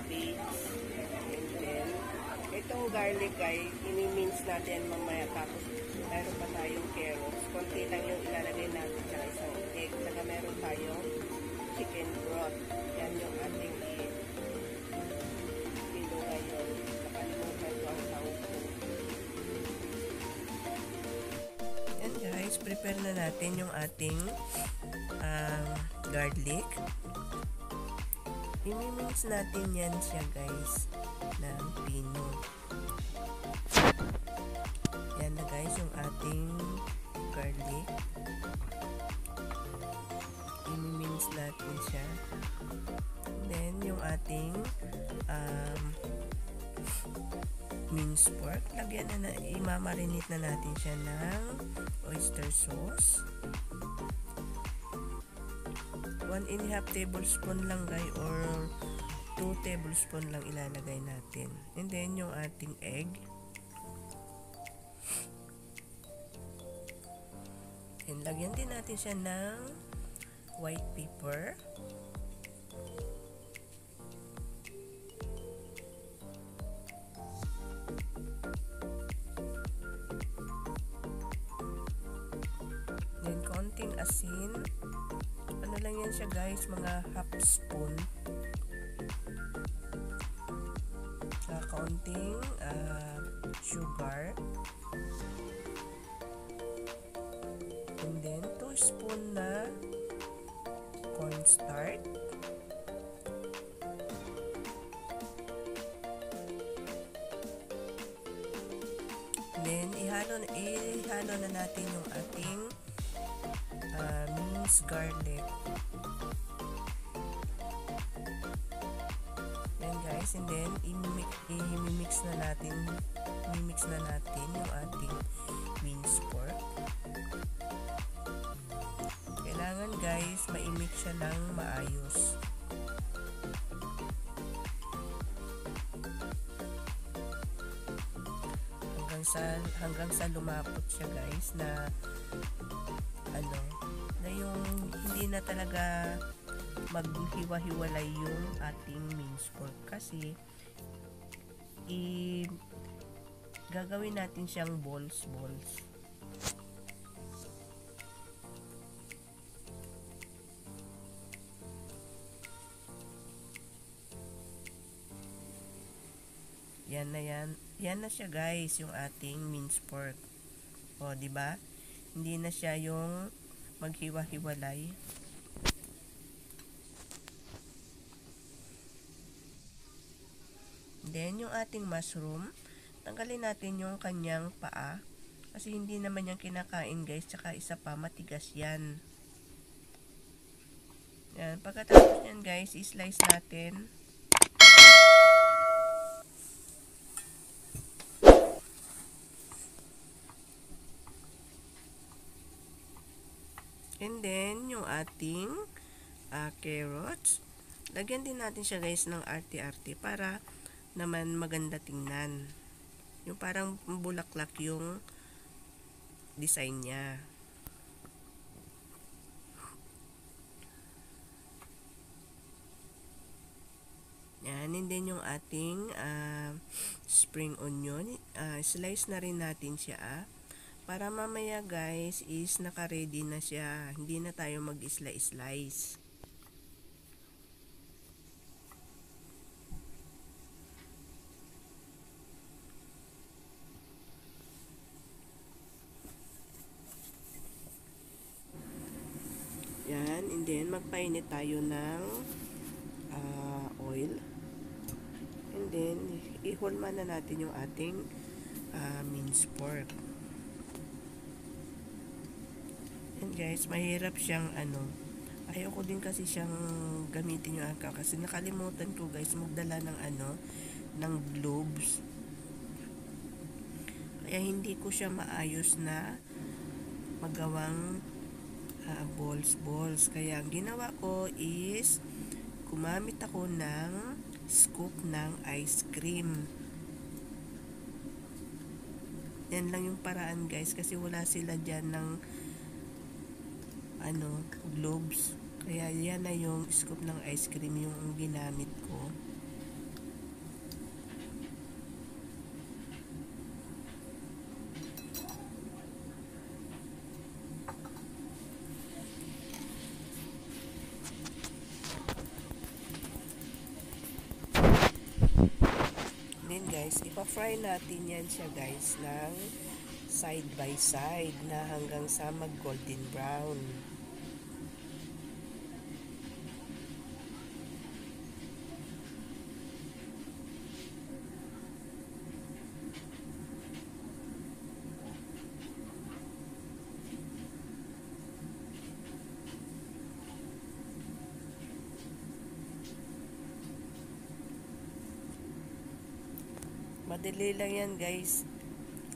paste. And then, itong garlic guys, ini-mince natin mamaya. Tapos, meron pa tayong carrots. Konti lang yung ilalagay natin sa isang egg. Saka meron tayong chicken broth. Yan yung ating ilo ngayon. Nakalimutan ko ang tawag ko. Yan guys, prepare na natin yung ating garlic. I-mince natin yan siya guys ng pino. Yan na guys yung ating garlic. I-mince natin siya. Then yung ating minced pork, lagyan na, imamarinate na natin siya ng oyster sauce. 1.5 tablespoon lang guys, or 2 tablespoon lang ilalagay natin. And then yung ating egg. And lagyan din natin siya ng white pepper. Then konting asin. Ano lang yan siya guys, mga half spoon. Sa konting sugar. And then 2 spoon na cornstarch. Then ihalo na natin yung ating minced garlic. Then guys, and then i-mix na natin yung ating minced pork. Kailangan guys, ma-mix siya ng maayos. Hanggang sa lumapot siya guys, na yung hindi na talaga maghiwa-hiwalay yung ating minced pork, kasi gagawin natin siyang balls. Yan na siya guys, yung ating minced pork. O, di ba? Hindi na siya yung maghiwa-hiwalay. Then, yung ating mushroom, tanggalin natin yung kanyang paa. Kasi hindi naman yan kinakain guys. Tsaka isa pa, matigas yan. Yan. Pagkatapos yan guys, i-slice natin. And then, yung ating carrots. Lagyan din natin siya guys ng arte-arte para naman maganda tingnan. Yung parang bulaklak yung design niya. Yan. And then yung ating spring onion. Slice na rin natin siya. Para mamaya guys is naka-ready na siya. Hindi na tayo mag-slice. Yan. And then magpainit tayo ng oil. And then ihulma na natin yung ating minced pork. And guys, mahirap siyang ayoko din kasi siyang gamitin yung kasi nakalimutan ko guys magdala ng ng gloves. Kaya hindi ko siya maayos na magawang balls. Kaya ang ginawa ko is gumamit ako ng scoop ng ice cream. Yan lang yung paraan guys, kasi wala sila dyan ng globes. Kaya yan na yung scoop ng ice cream yung ginamit ko. guys, ipa-fry natin yan siya guys ng side by side na hanggang sa mag golden brown. Madali lang yan guys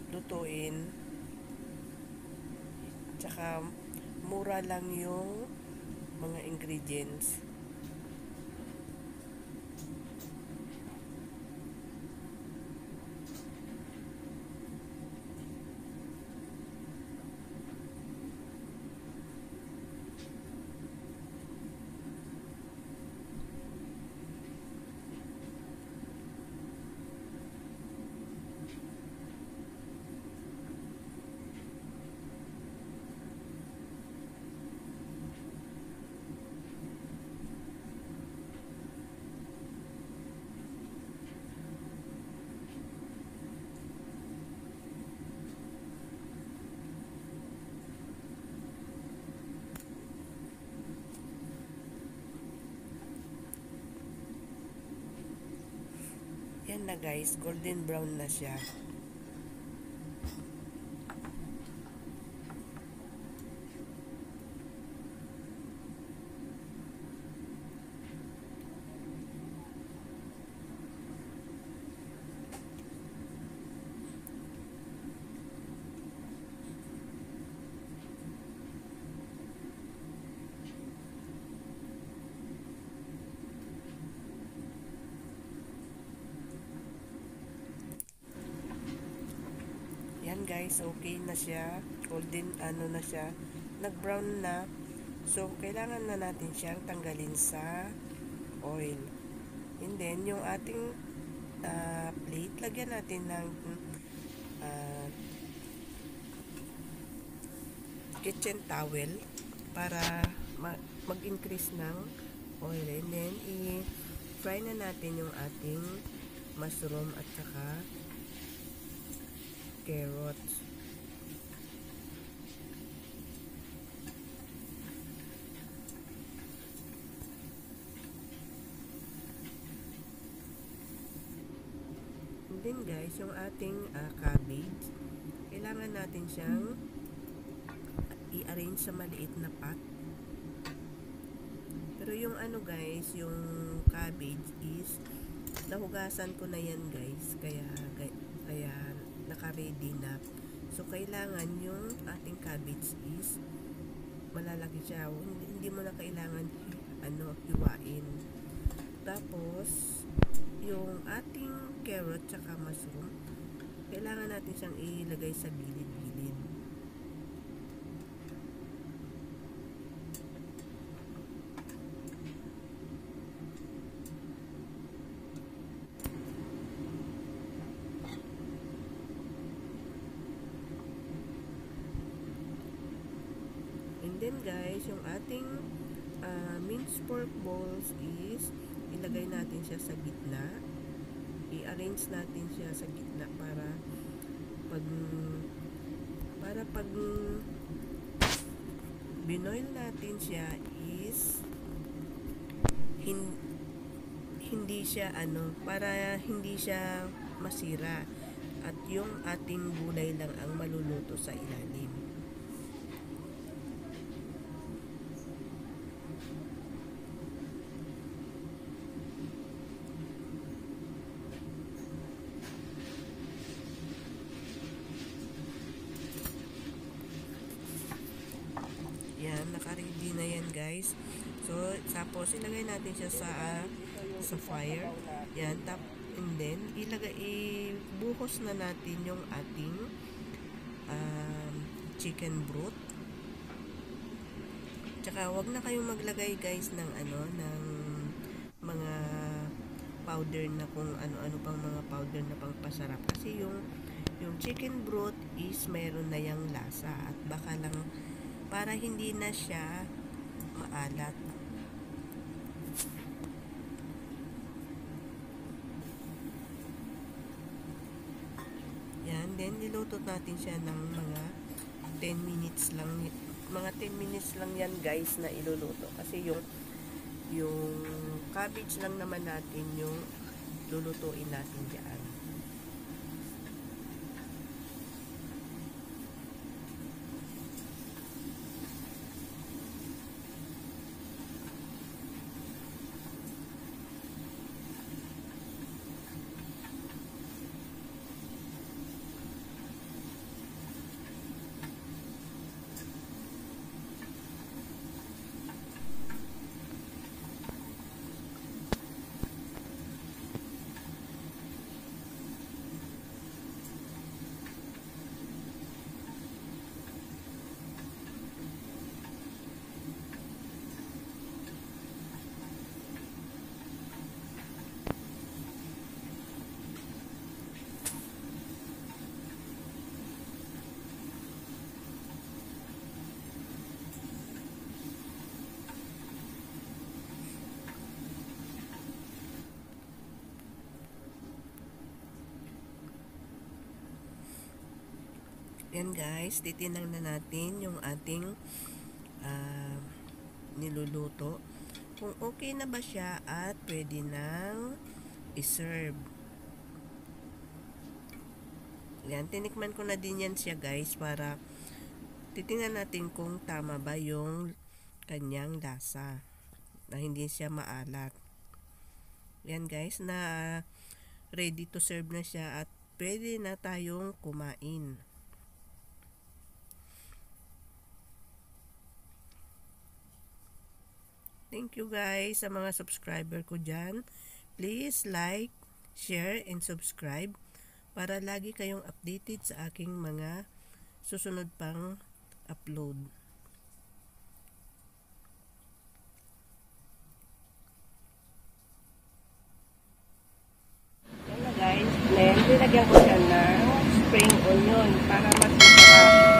lutuin, tsaka mura lang yung mga ingredients. Yan na guys, golden brown na siya. Yan guys, okay na siya. Golden ano na siya. Nag-brown na. So, kailangan na natin siyang tanggalin sa oil. And then, yung ating plate, lagyan natin ng kitchen towel para mag-increase ng oil. And then, i-fry na natin yung ating mushroom at saka carrots. And then guys, yung ating cabbage, kailangan natin siyang i-arrange sa maliit na pot. Pero yung ano guys, yung cabbage is nahugasan ko na yan guys, kaya naka-ready na. So, kailangan yung ating cabbage is malalaki siya. Hindi mo na kailangan hiwain. Tapos, yung ating carrot tsaka mushroom, kailangan natin siyang ilagay sa gilid-gilid. Then guys, yung ating minced pork balls is ilagay natin siya sa gitna. I-arrange natin siya sa gitna para pag binoil natin siya is hindi siya para hindi siya masira at yung ating gulay lang ang maluluto sa ilalim. Yan, naka-ready na yan guys. So, tapos ilagay natin siya sa fire. Yan, and then ibuhos na natin yung ating chicken broth. Tsaka wag na kayong maglagay guys ng ng mga powder na kung ano-ano pang mga powder na pangpasarap kasi yung chicken broth is meron na yang lasa at baka lang para hindi na siya maalat. And then, niluto natin siya ng mga 10 minutes lang. Mga 10 minutes lang yan guys na iluluto. Kasi yung cabbage lang naman natin yung lulutuin natin dyan. Yan guys, titinang na natin yung ating niluluto. Kung okay na ba siya at pwede nang i-serve. Yan, tinikman ko na din yan siya guys para titingnan natin kung tama ba yung kanyang lasa. Na hindi siya maalat. Yan guys, na ready to serve na siya at pwede na tayong kumain. Thank you guys sa mga subscriber ko dyan. Please like, share, and subscribe para lagi kayong updated sa aking mga susunod pang upload. Yan na guys. Then, nilagyan ko siya ng spring onion para mas masarap.